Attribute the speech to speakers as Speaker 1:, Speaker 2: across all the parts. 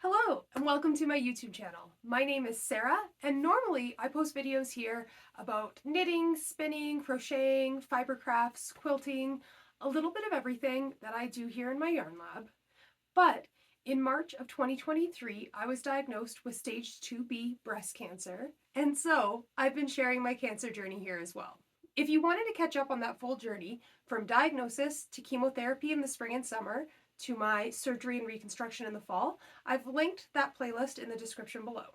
Speaker 1: Hello and welcome to my YouTube channel. My name is Sarah and normally I post videos here about knitting, spinning, crocheting, fiber crafts, quilting, a little bit of everything that I do here in my yarn lab. But in March of 2023, I was diagnosed with stage 2B breast cancer, and so I've been sharing my cancer journey here as well. If you wanted to catch up on that full journey, from diagnosis to chemotherapy in the spring and summer, to my surgery and reconstruction in the fall, I've linked that playlist in the description below.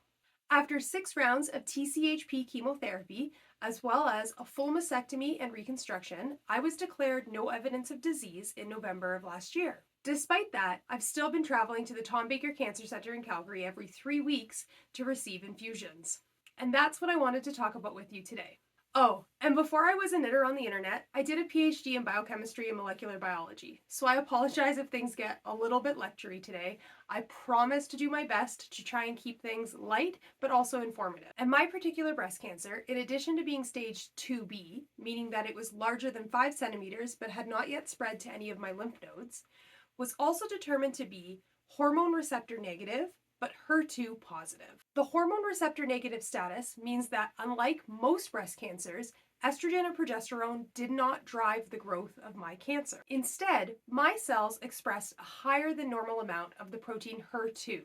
Speaker 1: After 6 rounds of TCHP chemotherapy, as well as a full mastectomy and reconstruction, I was declared no evidence of disease in November of last year. Despite that, I've still been traveling to the Tom Baker Cancer Center in Calgary every 3 weeks to receive infusions. And that's what I wanted to talk about with you today. Oh, and before I was a knitter on the internet, I did a PhD in biochemistry and molecular biology, so I apologize if things get a little bit lectury today. I promise to do my best to try and keep things light, but also informative. And my particular breast cancer, in addition to being stage 2B, meaning that it was larger than 5 centimeters but had not yet spread to any of my lymph nodes, was also determined to be hormone receptor negative, but HER2 positive. The hormone receptor negative status means that unlike most breast cancers, estrogen and progesterone did not drive the growth of my cancer. Instead, my cells expressed a higher than normal amount of the protein HER2,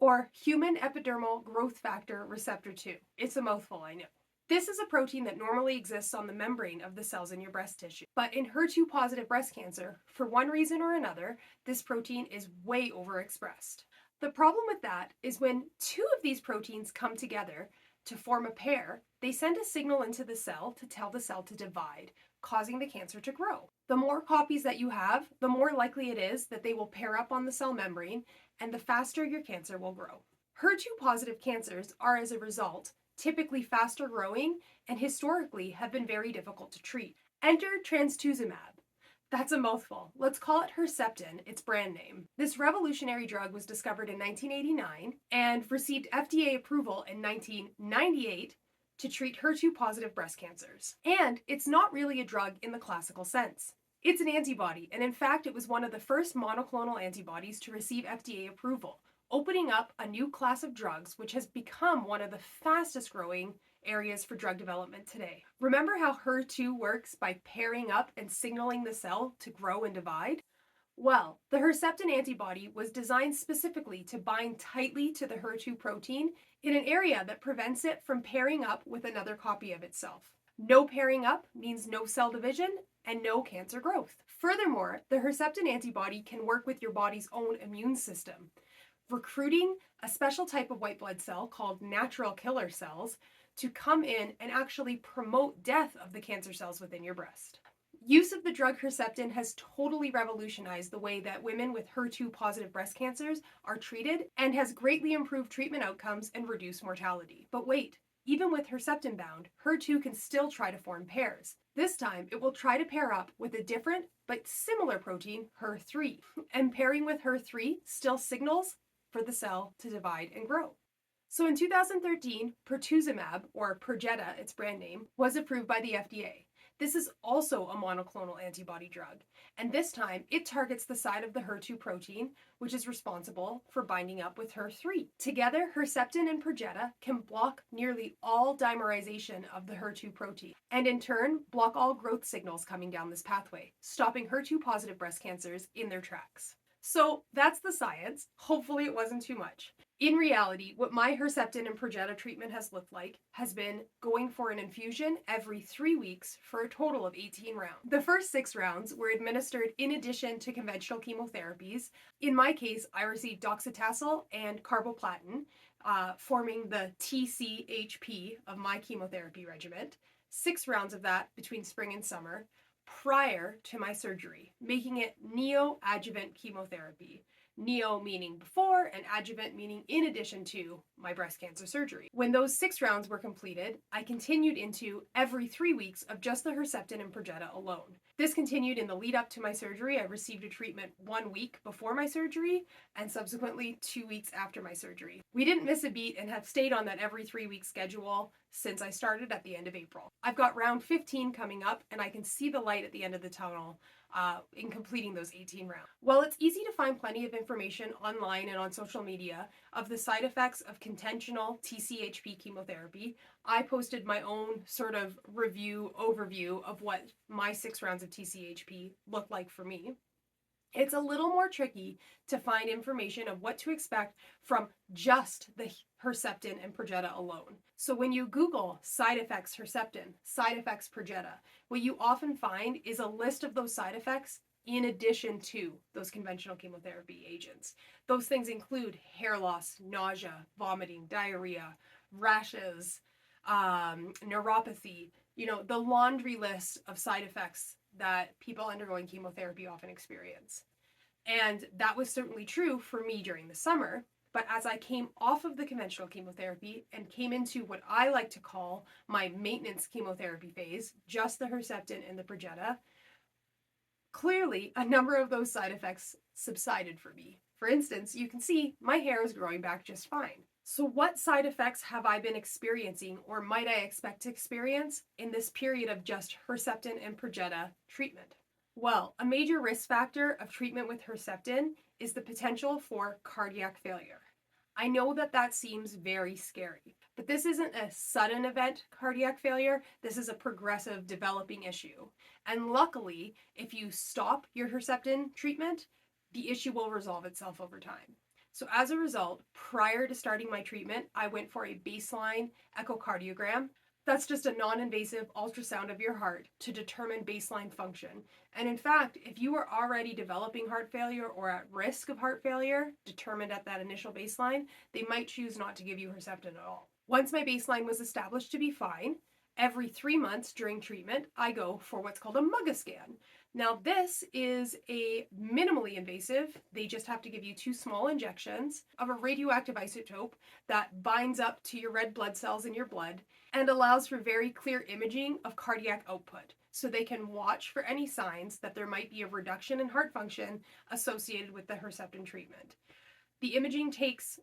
Speaker 1: or human epidermal growth factor receptor 2. It's a mouthful, I know. This is a protein that normally exists on the membrane of the cells in your breast tissue. But in HER2 positive breast cancer, for one reason or another, this protein is way overexpressed. The problem with that is when 2 of these proteins come together to form a pair, they send a signal into the cell to tell the cell to divide, causing the cancer to grow. The more copies that you have, the more likely it is that they will pair up on the cell membrane, and the faster your cancer will grow. HER2 positive cancers are, as a result, typically faster growing and historically have been very difficult to treat. Enter trastuzumab. That's a mouthful. Let's call it Herceptin, its brand name. This revolutionary drug was discovered in 1989 and received FDA approval in 1998 to treat HER2 positive breast cancers. And it's not really a drug in the classical sense. It's an antibody, and in fact, it was one of the first monoclonal antibodies to receive FDA approval, opening up a new class of drugs which has become one of the fastest growing areas for drug development today. Remember how HER2 works by pairing up and signaling the cell to grow and divide? Well, the Herceptin antibody was designed specifically to bind tightly to the HER2 protein in an area that prevents it from pairing up with another copy of itself. No pairing up means no cell division and no cancer growth. Furthermore, the Herceptin antibody can work with your body's own immune system, recruiting a special type of white blood cell called natural killer cells to come in and actually promote death of the cancer cells within your breast. Use of the drug Herceptin has totally revolutionized the way that women with HER2 positive breast cancers are treated and has greatly improved treatment outcomes and reduced mortality. But wait, even with Herceptin bound, HER2 can still try to form pairs. This time, it will try to pair up with a different but similar protein, HER3. And pairing with HER3 still signals for the cell to divide and grow. So in 2013, pertuzumab, or Perjeta, its brand name, was approved by the FDA. This is also a monoclonal antibody drug, and this time it targets the side of the HER2 protein, which is responsible for binding up with HER3. Together, Herceptin and Perjeta can block nearly all dimerization of the HER2 protein, and in turn, block all growth signals coming down this pathway, stopping HER2 positive breast cancers in their tracks. So that's the science. Hopefully it wasn't too much. In reality, what my Herceptin and Perjeta treatment has looked like has been going for an infusion every 3 weeks for a total of 18 rounds. The first 6 rounds were administered in addition to conventional chemotherapies. In my case, I received docetaxel and carboplatin, forming the TCHP of my chemotherapy regimen. 6 rounds of that between spring and summer, prior to my surgery, making it neoadjuvant chemotherapy. Neo meaning before and adjuvant meaning in addition to my breast cancer surgery. When those 6 rounds were completed, I continued into every 3 weeks of just the Herceptin and Perjeta alone. This continued in the lead up to my surgery. I received a treatment 1 week before my surgery and subsequently 2 weeks after my surgery. We didn't miss a beat and have stayed on that every 3-week schedule since I started at the end of April. I've got round 15 coming up and I can see the light at the end of the tunnel in completing those 18 rounds. While it's easy to find plenty of information online and on social media of the side effects of conventional TCHP chemotherapy, I posted my own sort of overview of what my 6 rounds of TCHP looked like for me. It's a little more tricky to find information of what to expect from just the Herceptin and Perjeta alone. So when you Google side effects Herceptin, side effects Perjeta, what you often find is a list of those side effects in addition to those conventional chemotherapy agents. Those things include hair loss, nausea, vomiting, diarrhea, rashes, neuropathy, the laundry list of side effects that people undergoing chemotherapy often experience. And that was certainly true for me during the summer. But as I came off of the conventional chemotherapy and came into what I like to call my maintenance chemotherapy phase, just the Herceptin and the Perjeta, clearly a number of those side effects subsided for me. For instance, you can see my hair is growing back just fine. So what side effects have I been experiencing or might I expect to experience in this period of just Herceptin and Perjeta treatment? Well, a major risk factor of treatment with Herceptin is the potential for cardiac failure. I know that seems very scary, but this isn't a sudden event cardiac failure. This is a progressive developing issue. And luckily, if you stop your Herceptin treatment, the issue will resolve itself over time. So as a result, prior to starting my treatment, I went for a baseline echocardiogram. That's just a non-invasive ultrasound of your heart to determine baseline function. And in fact, if you are already developing heart failure or at risk of heart failure, determined at that initial baseline, they might choose not to give you Herceptin at all. Once my baseline was established to be fine, every 3 months during treatment, I go for what's called a MUGA scan. Now this is a minimally invasive, they just have to give you 2 small injections of a radioactive isotope that binds up to your red blood cells in your blood and allows for very clear imaging of cardiac output. So they can watch for any signs that there might be a reduction in heart function associated with the Herceptin treatment. The imaging takes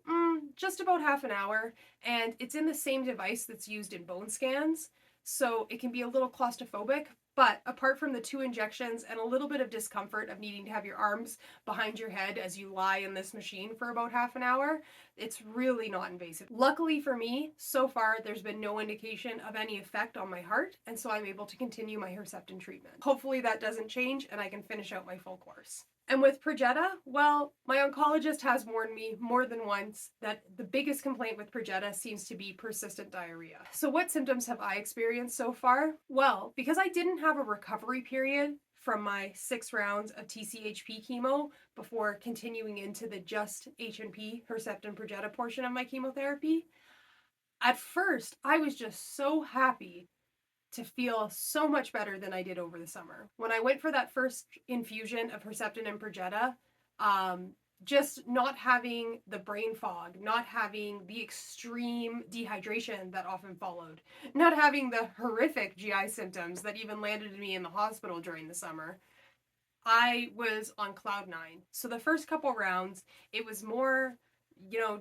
Speaker 1: just about half an hour, and it's in the same device that's used in bone scans, so it can be a little claustrophobic, but apart from the 2 injections and a little bit of discomfort of needing to have your arms behind your head as you lie in this machine for about half an hour, it's really not invasive. Luckily for me, so far there's been no indication of any effect on my heart, and so I'm able to continue my Herceptin treatment. Hopefully that doesn't change and I can finish out my full course. And with Perjeta, well, my oncologist has warned me more than once that the biggest complaint with Perjeta seems to be persistent diarrhea. So what symptoms have I experienced so far? Well, because I didn't have a recovery period from my 6 rounds of TCHP chemo before continuing into the just H&P Herceptin Perjeta portion of my chemotherapy, at first I was just so happy to feel so much better than I did over the summer. When I went for that first infusion of Herceptin and Perjeta, just not having the brain fog, not having the extreme dehydration that often followed, not having the horrific GI symptoms that even landed me in the hospital during the summer, I was on cloud 9. So the first couple rounds, it was more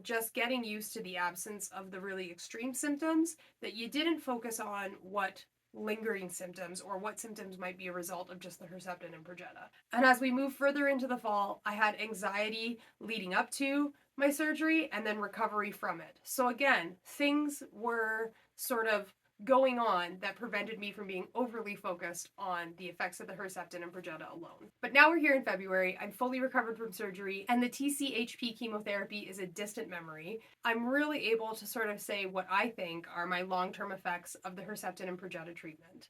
Speaker 1: just getting used to the absence of the really extreme symptoms, that you didn't focus on what lingering symptoms or what symptoms might be a result of just the Herceptin and Perjeta. And as we move further into the fall, I had anxiety leading up to my surgery and then recovery from it. So again, things were sort of going on that prevented me from being overly focused on the effects of the Herceptin and Perjeta alone. But now we're here in February, I'm fully recovered from surgery, and the TCHP chemotherapy is a distant memory. I'm really able to sort of say what I think are my long-term effects of the Herceptin and Perjeta treatment.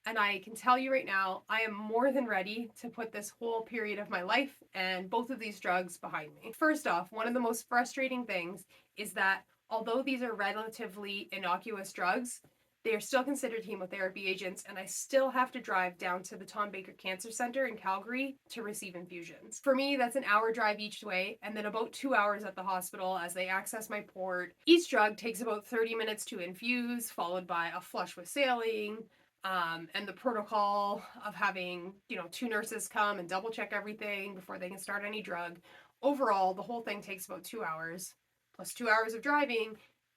Speaker 1: And I can tell you right now, I am more than ready to put this whole period of my life and both of these drugs behind me. First off, one of the most frustrating things is that although these are relatively innocuous drugs, they are still considered chemotherapy agents, and I still have to drive down to the Tom Baker Cancer Center in Calgary to receive infusions. For me, that's an hour drive each way, and then about 2 hours at the hospital as they access my port. Each drug takes about 30 minutes to infuse, followed by a flush with saline, and the protocol of having, 2 nurses come and double check everything before they can start any drug. Overall, the whole thing takes about 2 hours, plus 2 hours of driving.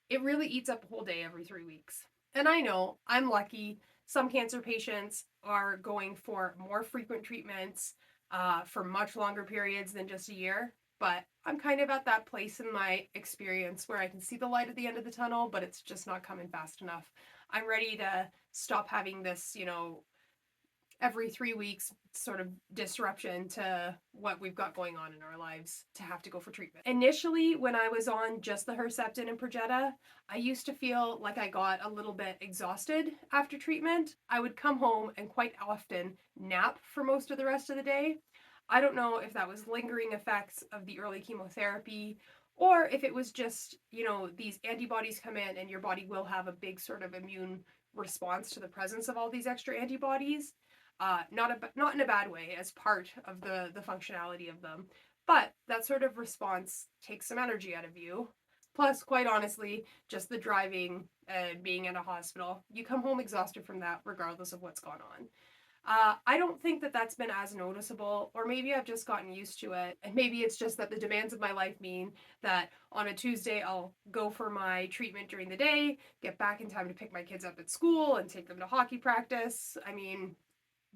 Speaker 1: It really eats up a whole day every 3 weeks. And I know I'm lucky. Some cancer patients are going for more frequent treatments for much longer periods than just a year. But I'm kind of at that place in my experience where I can see the light at the end of the tunnel, but it's just not coming fast enough. I'm ready to stop having this, every 3 weeks sort of disruption to what we've got going on in our lives to have to go for treatment. Initially, when I was on just the Herceptin and Perjeta, I used to feel like I got a little bit exhausted after treatment. I would come home and quite often nap for most of the rest of the day. I don't know if that was lingering effects of the early chemotherapy or if it was just, these antibodies come in and your body will have a big sort of immune response to the presence of all these extra antibodies. Not in a bad way, as part of the functionality of them, but that sort of response takes some energy out of you. Plus, quite honestly, just the driving and being in a hospital, you come home exhausted from that regardless of what's gone on. I don't think that that's been as noticeable, or maybe I've just gotten used to it, and maybe it's just that the demands of my life mean that on a Tuesday I'll go for my treatment during the day, get back in time to pick my kids up at school and take them to hockey practice. I mean,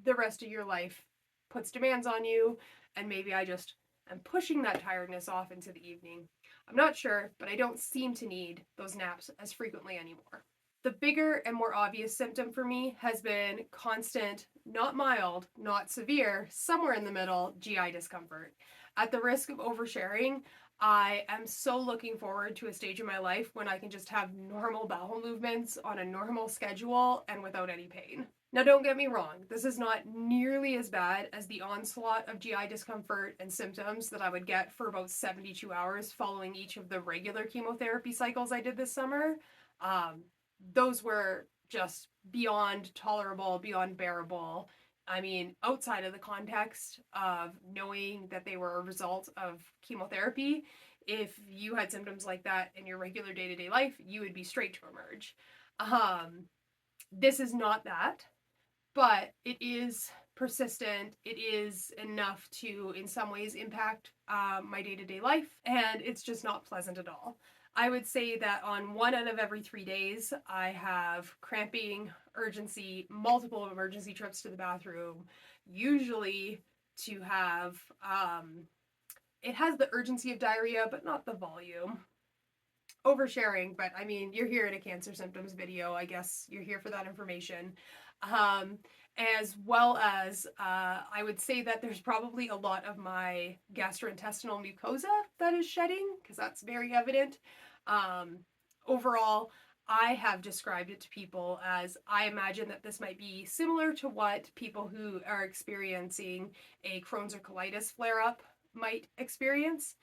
Speaker 1: the rest of your life puts demands on you, and maybe I just am pushing that tiredness off into the evening. I'm not sure, but I don't seem to need those naps as frequently anymore. The bigger and more obvious symptom for me has been constant, not mild, not severe, somewhere in the middle, GI discomfort. At the risk of oversharing, I am so looking forward to a stage in my life when I can just have normal bowel movements on a normal schedule and without any pain. Now, don't get me wrong, this is not nearly as bad as the onslaught of GI discomfort and symptoms that I would get for about 72 hours following each of the regular chemotherapy cycles I did this summer. Those were just beyond tolerable, beyond bearable. I mean, outside of the context of knowing that they were a result of chemotherapy, if you had symptoms like that in your regular day-to-day life, you would be straight to emerge. This is not that, but it is persistent. It is enough to, in some ways, impact my day-to-day life, and it's just not pleasant at all. I would say that on 1 out of every 3 days, I have cramping, urgency, multiple emergency trips to the bathroom, usually to have, it has the urgency of diarrhea, but not the volume. Oversharing, but I mean, you're here in a cancer symptoms video. I guess you're here for that information. As well as I would say that there's probably a lot of my gastrointestinal mucosa that is shedding, because that's very evident. Overall, I have described it to people as I imagine that this might be similar to what people who are experiencing a Crohn's or colitis flare-up might experience.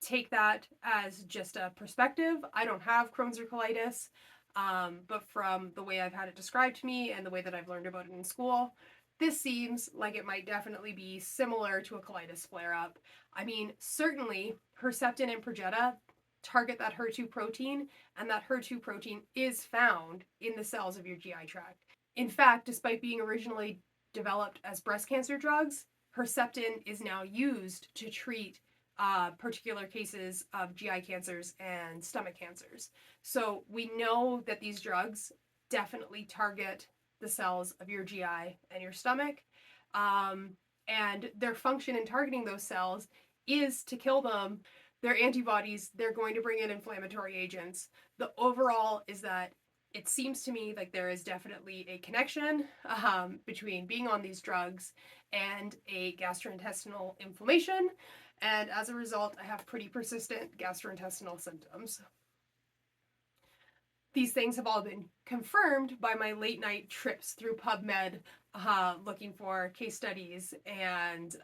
Speaker 1: Take that as just a perspective. I don't have Crohn's or colitis, but from the way I've had it described to me and the way that I've learned about it in school, this seems like it might definitely be similar to a colitis flare-up. I mean, certainly Herceptin and Perjeta target that HER2 protein, and that HER2 protein is found in the cells of your GI tract. In fact, despite being originally developed as breast cancer drugs, Herceptin is now used to treat particular cases of GI cancers and stomach cancers. So we know that these drugs definitely target the cells of your GI and your stomach, and their function in targeting those cells is to kill them. They're antibodies, they're going to bring in inflammatory agents. The overall is that it seems to me like there is definitely a connection between being on these drugs and a gastrointestinal inflammation, and as a result, I have pretty persistent gastrointestinal symptoms. These things have all been confirmed by my late night trips through PubMed, looking for case studies and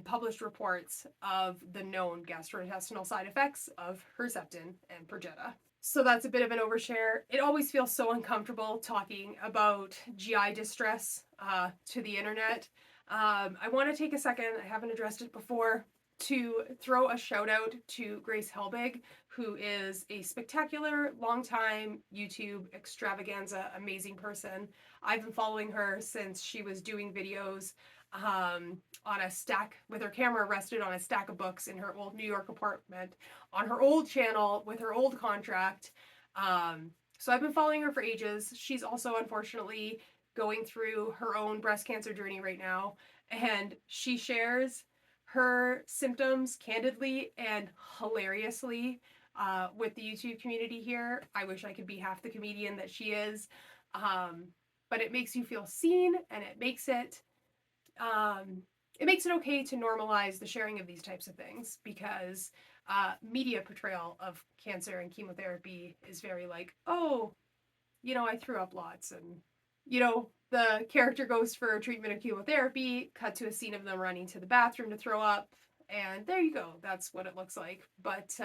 Speaker 1: published reports of the known gastrointestinal side effects of Herceptin and Perjeta. So that's a bit of an overshare. It always feels so uncomfortable talking about GI distress to the internet. I want to take a second, I haven't addressed it before, to throw a shout out to Grace Helbig, who is a spectacular, longtime YouTube extravaganza, amazing person. I've been following her since she was doing videos on a stack with her camera rested on a stack of books in her old New York apartment on her old channel with her old contract. So I've been following her for ages. She's also unfortunately going through her own breast cancer journey right now, and she shares her symptoms candidly and hilariously with the YouTube community here. I wish I could be half the comedian that she is, but it makes you feel seen, and it makes it okay to normalize the sharing of these types of things, because media portrayal of cancer and chemotherapy is very like, oh, I threw up lots, and the character goes for a treatment of chemotherapy, cut to a scene of them running to the bathroom to throw up, and there you go. That's what it looks like. But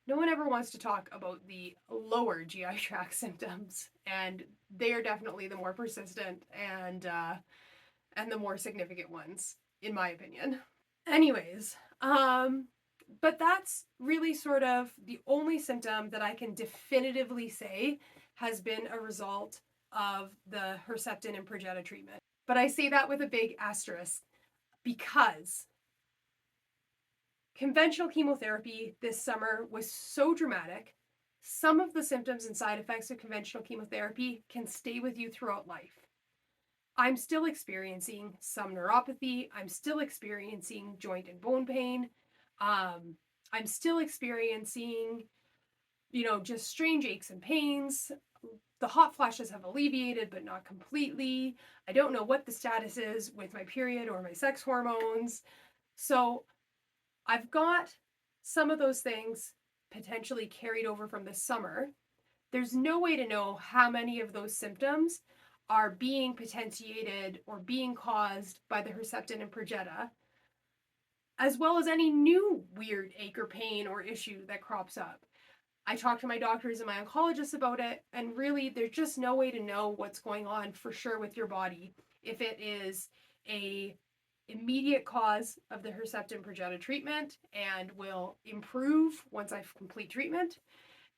Speaker 1: no one ever wants to talk about the lower GI tract symptoms, and they are definitely the more persistent and the more significant ones, in my opinion. Anyways, but that's really sort of the only symptom that I can definitively say has been a result of the Herceptin and Perjeta treatment. But I say that with a big asterisk, because conventional chemotherapy this summer was so dramatic. Some of the symptoms and side effects of conventional chemotherapy can stay with you throughout life. I'm still experiencing some neuropathy. I'm still experiencing joint and bone pain. I'm still experiencing, just strange aches and pains. The hot flashes have alleviated, but not completely. I don't know what the status is with my period or my sex hormones. So I've got some of those things potentially carried over from this summer. There's no way to know how many of those symptoms are being potentiated or being caused by the Herceptin and Perjeta, as well as any new weird ache or pain or issue that crops up. I talked to my doctors and my oncologists about it, and really there's just no way to know what's going on for sure with your body, if it is a immediate cause of the Herceptin Perjeta treatment and will improve once I complete treatment,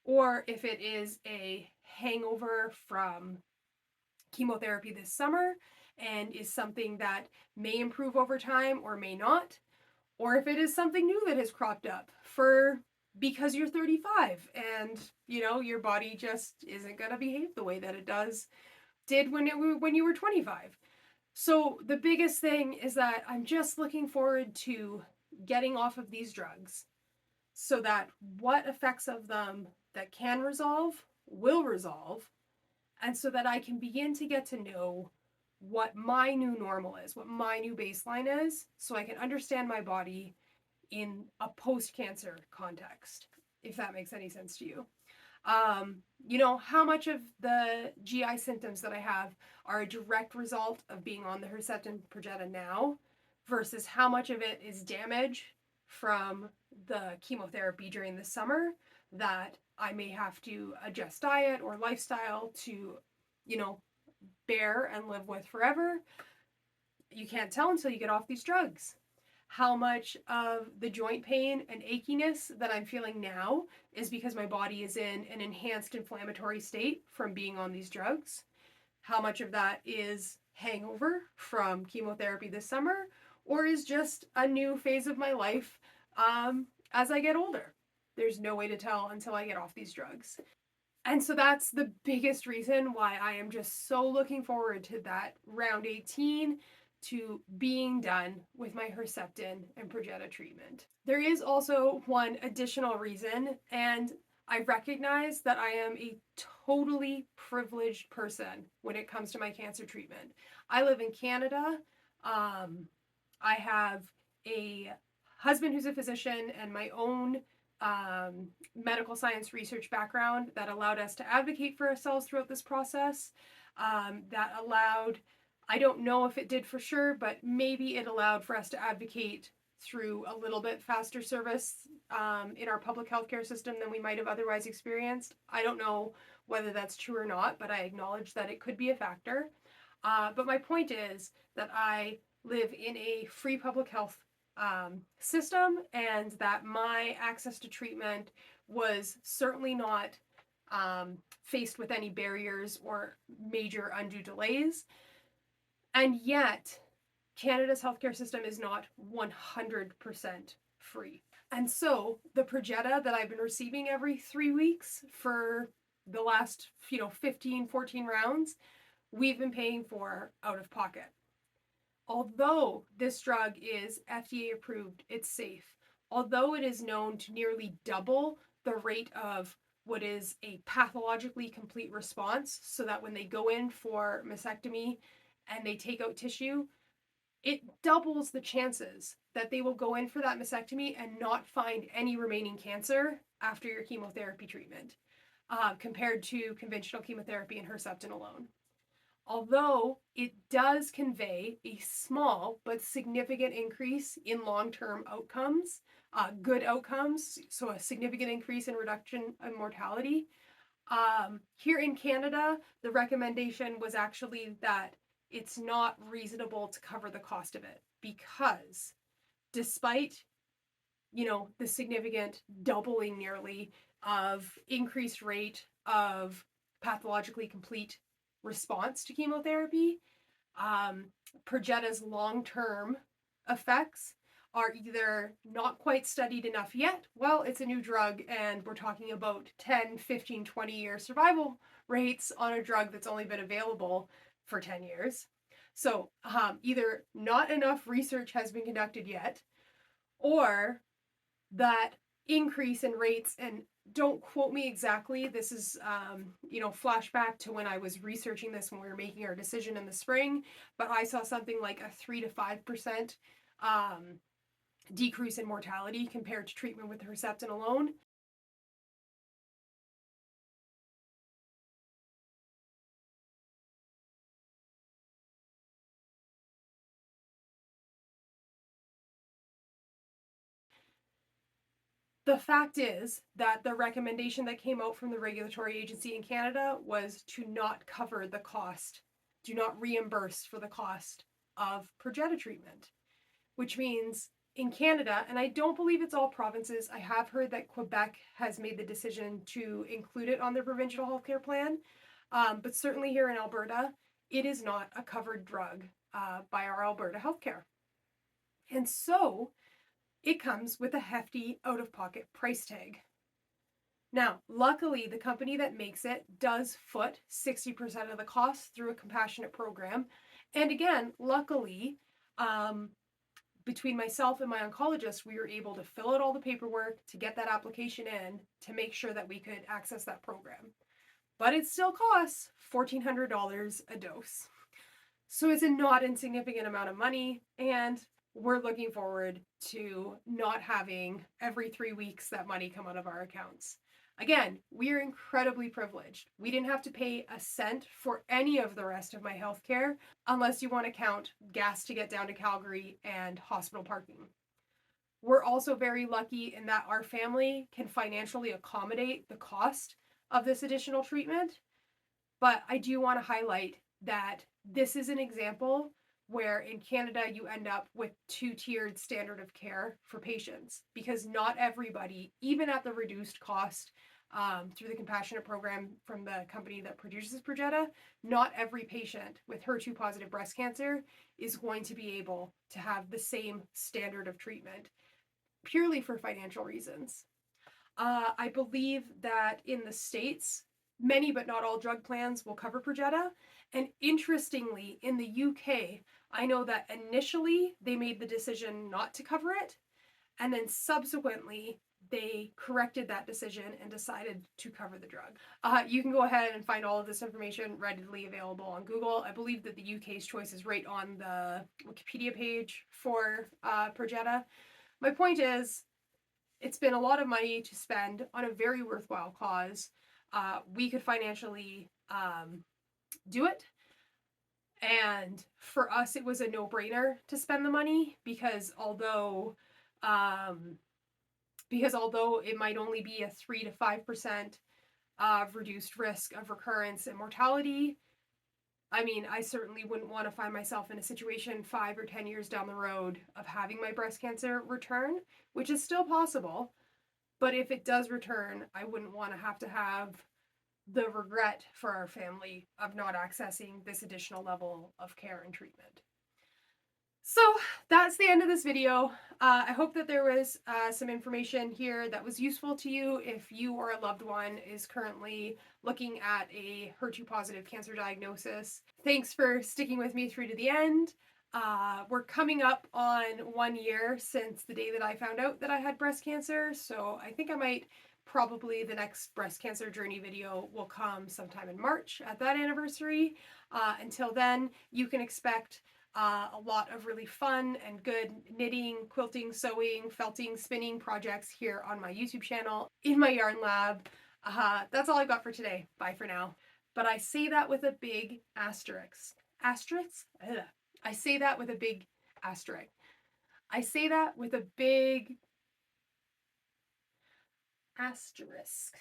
Speaker 1: or if it is a hangover from chemotherapy this summer and is something that may improve over time or may not, or if it is something new that has cropped up because you're 35 and your body just isn't going to behave the way that it did when you were 25. So the biggest thing is that I'm just looking forward to getting off of these drugs, so that what effects of them that can resolve will resolve, and so that I can begin to get to know what my new normal is, what my new baseline is, so I can understand my body in a post-cancer context, if that makes any sense to you. How much of the GI symptoms that I have are a direct result of being on the Herceptin Perjeta now, versus how much of it is damage from the chemotherapy during the summer that I may have to adjust diet or lifestyle to, bear and live with forever. You can't tell until you get off these drugs. How much of the joint pain and achiness that I'm feeling now is because my body is in an enhanced inflammatory state from being on these drugs? How much of that is hangover from chemotherapy this summer, or is just a new phase of my life as I get older? There's no way to tell until I get off these drugs. And so that's the biggest reason why I am just so looking forward to that round 18, to being done with my Herceptin and Perjeta treatment. There is also one additional reason, and I recognize that I am a totally privileged person when it comes to my cancer treatment. I live in Canada. I have a husband who's a physician and my own medical science research background that allowed us to advocate for ourselves throughout this process. That allowed, I don't know if it did for sure, but maybe it allowed for us to advocate through a little bit faster service in our public healthcare system than we might have otherwise experienced. I don't know whether that's true or not, but I acknowledge that it could be a factor. But my point is that I live in a free public health system, and that my access to treatment was certainly not faced with any barriers or major undue delays. And yet, Canada's healthcare system is not 100% free. And so the Perjeta that I've been receiving every 3 weeks for the last, 15, 14 rounds, we've been paying for out of pocket. Although this drug is FDA approved, it's safe. Although it is known to nearly double the rate of what is a pathologically complete response, so that when they go in for mastectomy and they take out tissue, it doubles the chances that they will go in for that mastectomy and not find any remaining cancer after your chemotherapy treatment, compared to conventional chemotherapy and Herceptin alone. Although it does convey a small but significant increase in long-term outcomes, good outcomes, so a significant increase in reduction in mortality. Here in Canada, the recommendation was actually that it's not reasonable to cover the cost of it, because despite, the significant doubling nearly of increased rate of pathologically complete response to chemotherapy, Perjeta's long-term effects are either not quite studied enough yet. Well, it's a new drug and we're talking about 10, 15, 20-year survival rates on a drug that's only been available for 10 years. So either not enough research has been conducted yet, or that increase in rates, and don't quote me exactly, this is, flashback to when I was researching this when we were making our decision in the spring, but I saw something like a 3 to 5% decrease in mortality compared to treatment with Herceptin alone. The fact is that the recommendation that came out from the regulatory agency in Canada was to not cover the cost, do not reimburse for the cost of Perjeta treatment, which means in Canada, and I don't believe it's all provinces, I have heard that Quebec has made the decision to include it on their provincial healthcare plan, but certainly here in Alberta, it is not a covered drug by our Alberta healthcare. And so it comes with a hefty out-of-pocket price tag. Now, luckily, the company that makes it does foot 60% of the cost through a compassionate program. And again, luckily, between myself and my oncologist, we were able to fill out all the paperwork to get that application in to make sure that we could access that program. But it still costs $1,400 a dose. So it's a not insignificant amount of money, and we're looking forward to not having every 3 weeks that money come out of our accounts. Again, we are incredibly privileged. We didn't have to pay a cent for any of the rest of my healthcare, unless you want to count gas to get down to Calgary and hospital parking. We're also very lucky in that our family can financially accommodate the cost of this additional treatment. But I do want to highlight that this is an example where in Canada you end up with two-tiered standard of care for patients, because not everybody, even at the reduced cost through the compassionate program from the company that produces Perjeta, not every patient with HER2+ breast cancer is going to be able to have the same standard of treatment, purely for financial reasons. I believe that in the States, many but not all drug plans will cover Perjeta. And interestingly, in the UK, I know that initially they made the decision not to cover it, and then subsequently they corrected that decision and decided to cover the drug. You can go ahead and find all of this information readily available on Google. I believe that the UK's choice is right on the Wikipedia page for Perjeta. My point is, it's been a lot of money to spend on a very worthwhile cause. We could financially do it. And for us, it was a no-brainer to spend the money, because although it might only be a 3 to 5% reduced risk of recurrence and mortality, I mean, I certainly wouldn't want to find myself in a situation 5 or 10 years down the road of having my breast cancer return, which is still possible. But if it does return, I wouldn't want to have the regret for our family of not accessing this additional level of care and treatment. So that's the end of this video. I hope that there was some information here that was useful to you if you or a loved one is currently looking at a HER2 positive cancer diagnosis. Thanks for sticking with me through to the end. We're coming up on 1 year since the day that I found out that I had breast cancer, so I think I might probably the next breast cancer journey video will come sometime in March at that anniversary. Until then, you can expect a lot of really fun and good knitting, quilting, sewing, felting, spinning projects here on my YouTube channel, in my yarn lab. That's all I've got for today. Bye for now. But I say that with a big asterisk. Asterisk? Ugh. I say that with a big asterisk. I say that with a big asterisk.